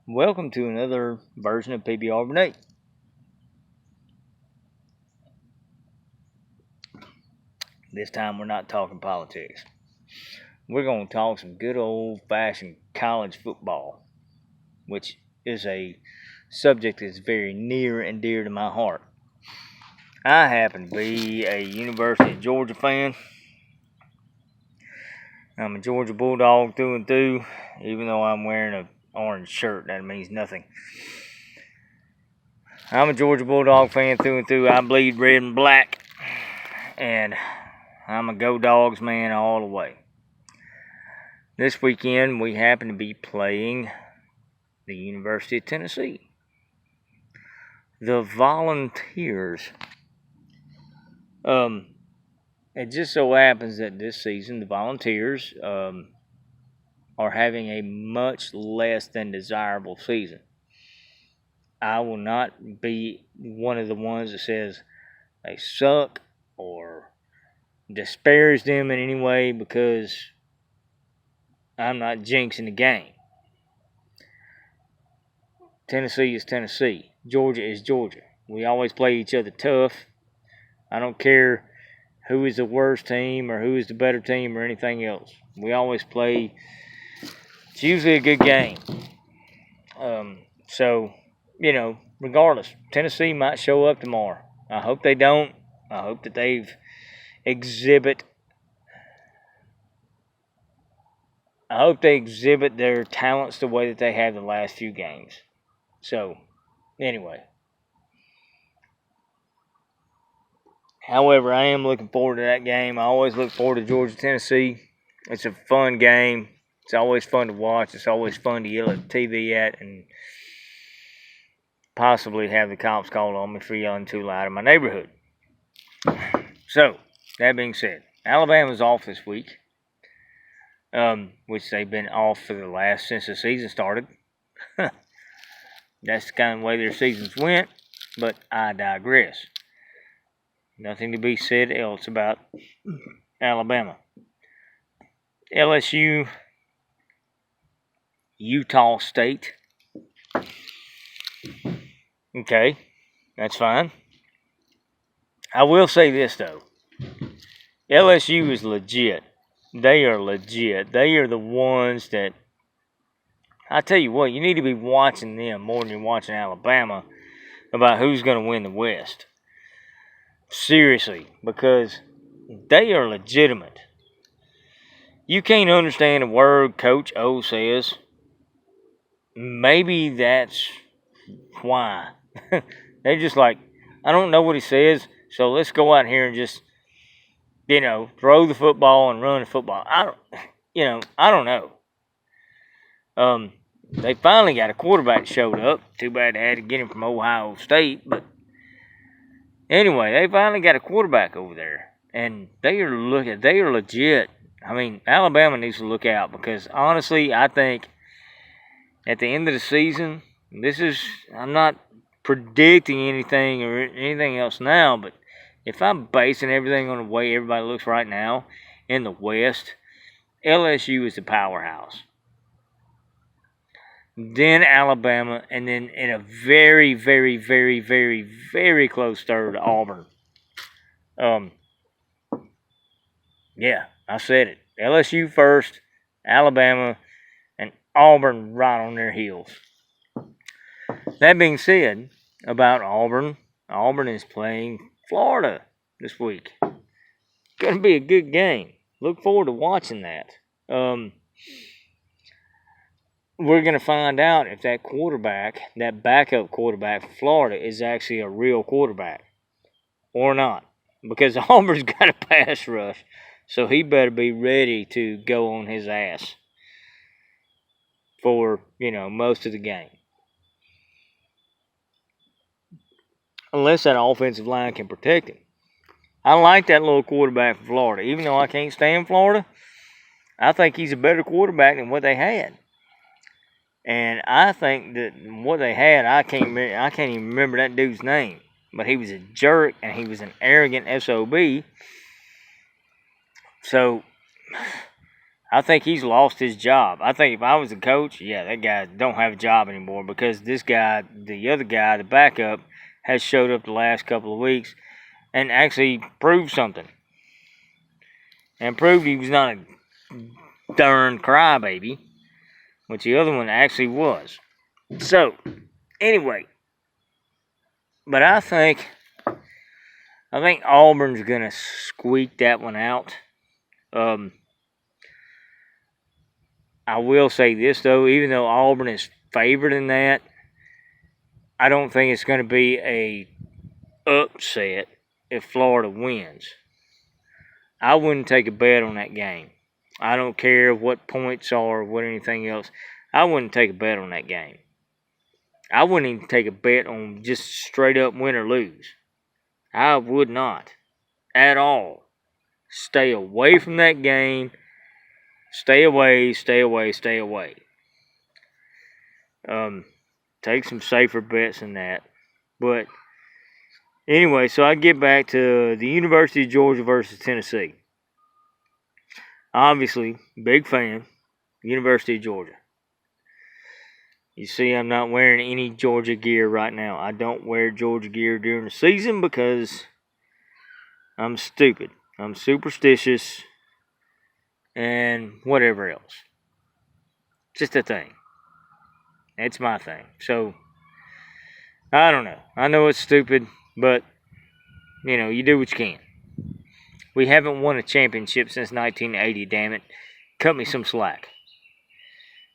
Welcome to another version of PBR Nate. This time we're not talking politics. We're going to talk some good old fashioned college football, which is a subject that's very near and dear to my heart. I happen to be a University of Georgia fan. I'm a Georgia Bulldog through and through, even though I'm wearing an orange shirt. That means nothing. I'm a Georgia Bulldog fan through and through. I bleed red and black. And I'm a Go Dogs man all the way. This weekend, we happen to be playing the University of Tennessee. The Volunteers. It just so happens that this season, the Volunteers are having a much less than desirable season. I will not be one of the ones that says they suck or disparage them in any way because I'm not jinxing the game. Tennessee is Tennessee. Georgia is Georgia. We always play each other tough. I don't care who is the worst team or who is the better team or anything else. We always play. It's usually a good game. Regardless, Tennessee might show up tomorrow. I hope they don't. I hope that they exhibit their talents the way that they have the last few games. So, anyway. However, I am looking forward to that game. I always look forward to Georgia Tennessee. It's a fun game. It's always fun to watch. It's always fun to yell at the TV at and possibly have the cops called on me for yelling too loud in my neighborhood. So, that being said, Alabama's off this week, which they've been off for the last since the season started. That's the kind of way their seasons went, but I digress. Nothing to be said else about Alabama. LSU, Utah State. Okay, that's fine. I will say this, though. LSU is legit. They are legit. They are the ones that, I tell you what, you need to be watching them more than you're watching Alabama about who's going to win the West. Seriously, because they are legitimate. You can't understand a word Coach O says. Maybe that's why. They're just like, I don't know what he says, so let's go out here and just, throw the football and run the football. I don't know. They finally got a quarterback showed up. Too bad they had to get him from Ohio State, but anyway, they finally got a quarterback over there, and they are legit. I mean, Alabama needs to look out because honestly, I think at the end of the season, I'm not predicting anything or anything else now, but if I'm basing everything on the way everybody looks right now in the West, LSU is the powerhouse. Then Alabama, and then in a very, very, very, very, very close third, Auburn. Yeah, I said it. LSU first, Alabama, and Auburn right on their heels. That being said, about Auburn is playing Florida this week. Going to be a good game. Look forward to watching that. We're going to find out if that backup quarterback for Florida is actually a real quarterback or not. Because Auburn's got a pass rush, so he better be ready to go on his ass for, most of the game. Unless that offensive line can protect him. I like that little quarterback from Florida. Even though I can't stand Florida, I think he's a better quarterback than what they had. And I think that what they had, I can't even remember that dude's name. But he was a jerk and he was an arrogant SOB. So I think he's lost his job. I think if I was a coach, yeah, that guy don't have a job anymore because this guy, the other guy, the backup, has showed up the last couple of weeks and actually proved something. And proved he was not a darn crybaby, which the other one actually was. So, anyway, but I think Auburn's gonna squeak that one out. I will say this though, even though Auburn is favored in that, I don't think it's going to be a upset if Florida wins. I wouldn't take a bet on that game. I don't care what points are or what anything else. I wouldn't take a bet on that game. I wouldn't even take a bet on just straight up win or lose. I would not. At all. Stay away from that game. Stay away, stay away, stay away. Take some safer bets than that. But anyway, so I get back to the University of Georgia versus Tennessee. Obviously, big fan, University of Georgia. You see, I'm not wearing any Georgia gear right now. I don't wear Georgia gear during the season because I'm stupid. I'm superstitious and whatever else. Just a thing. It's my thing. So, I don't know. I know it's stupid, but, you do what you can. We haven't won a championship since 1980, damn it. Cut me some slack.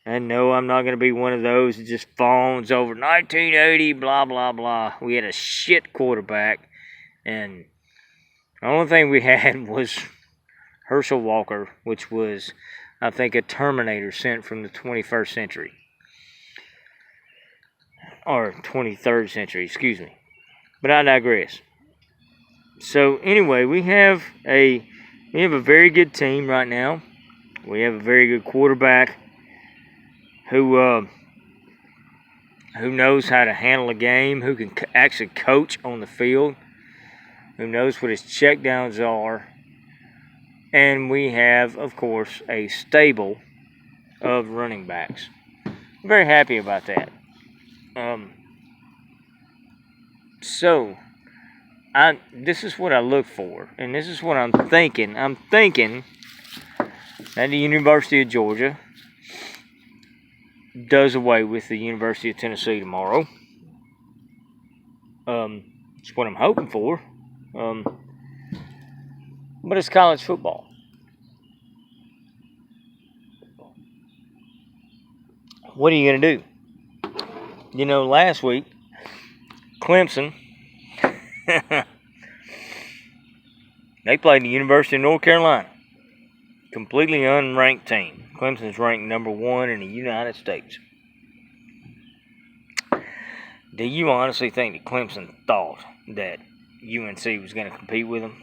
And no, I'm not going to be one of those that just fawns over 1980, blah, blah, blah. We had a shit quarterback, and the only thing we had was Herschel Walker, which was, I think, a Terminator sent from the 21st century. Or 23rd century, excuse me. But I digress. So anyway, we have a very good team right now. We have a very good quarterback who knows how to handle a game, who can actually coach on the field, who knows what his checkdowns are. And we have, of course, a stable of running backs. I'm very happy about that. So, this is what I look for, and this is what I'm thinking. I'm thinking that the University of Georgia does away with the University of Tennessee tomorrow. It's what I'm hoping for. But it's college football. What are you going to do? Last week, Clemson, they played the University of North Carolina. Completely unranked team. Clemson's ranked number 1 in the United States. Do you honestly think that Clemson thought that UNC was going to compete with them?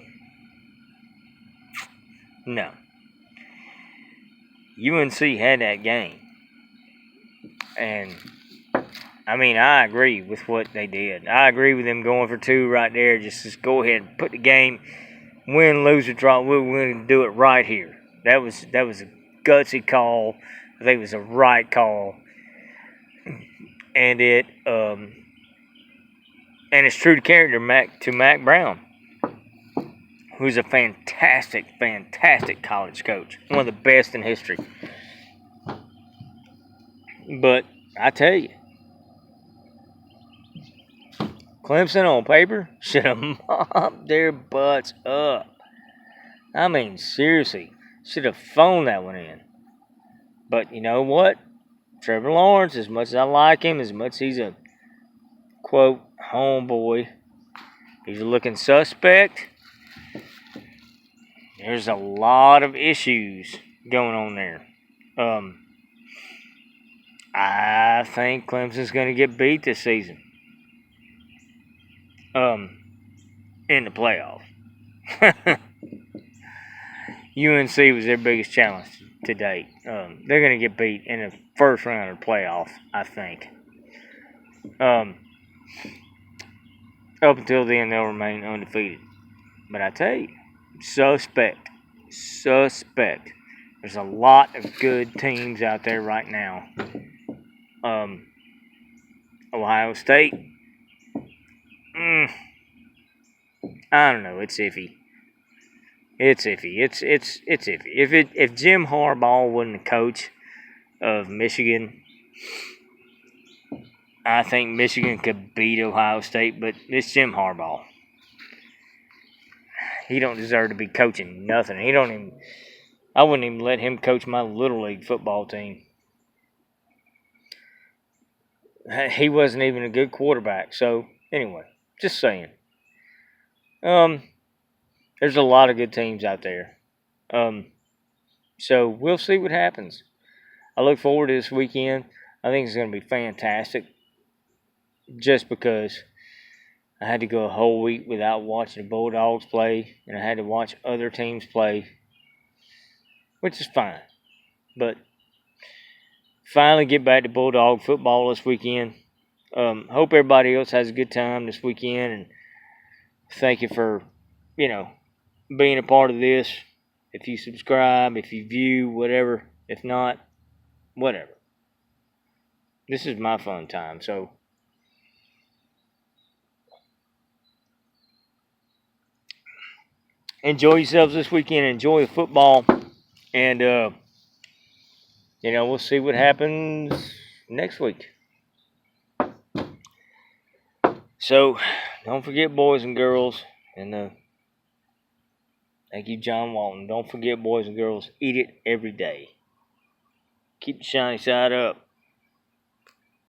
No. UNC had that game. And, I agree with what they did. I agree with them going for 2 right there. Just go ahead and put the game, win, lose, or draw. We're going to do it right here. That was a gutsy call. I think it was a right call. And it's true to character to Mac Brown, who's a fantastic, fantastic college coach. One of the best in history. But I tell you, Clemson on paper should have mopped their butts up. Seriously, should have phoned that one in. But you know what? Trevor Lawrence, as much as I like him, as much as he's a, quote, homeboy, he's a looking suspect. There's a lot of issues going on there. I think Clemson's going to get beat this season. In the playoffs. UNC was their biggest challenge to date. They're going to get beat in the first round of the playoff, I think. Up until then, they'll remain undefeated. But I tell you, suspect There's a lot of good teams out there right now. Ohio State. I don't know. It's iffy. It's iffy. It's iffy. If Jim Harbaugh wasn't the coach of Michigan, I think Michigan could beat Ohio State. But it's Jim Harbaugh. He don't deserve to be coaching nothing. He don't even. I wouldn't even let him coach my little league football team. He wasn't even a good quarterback. So anyway, just saying. There's a lot of good teams out there. So we'll see what happens. I look forward to this weekend. I think it's going to be fantastic. Just because I had to go a whole week without watching the Bulldogs play, and I had to watch other teams play, which is fine. But finally get back to Bulldog football this weekend. Hope everybody else has a good time this weekend, and thank you for, being a part of this. If you subscribe, if you view, whatever. If not, whatever. This is my fun time, so enjoy yourselves this weekend. Enjoy the football, and we'll see what happens next week. So, don't forget, boys and girls, and thank you, John Walton. Don't forget, boys and girls, eat it every day. Keep the shiny side up.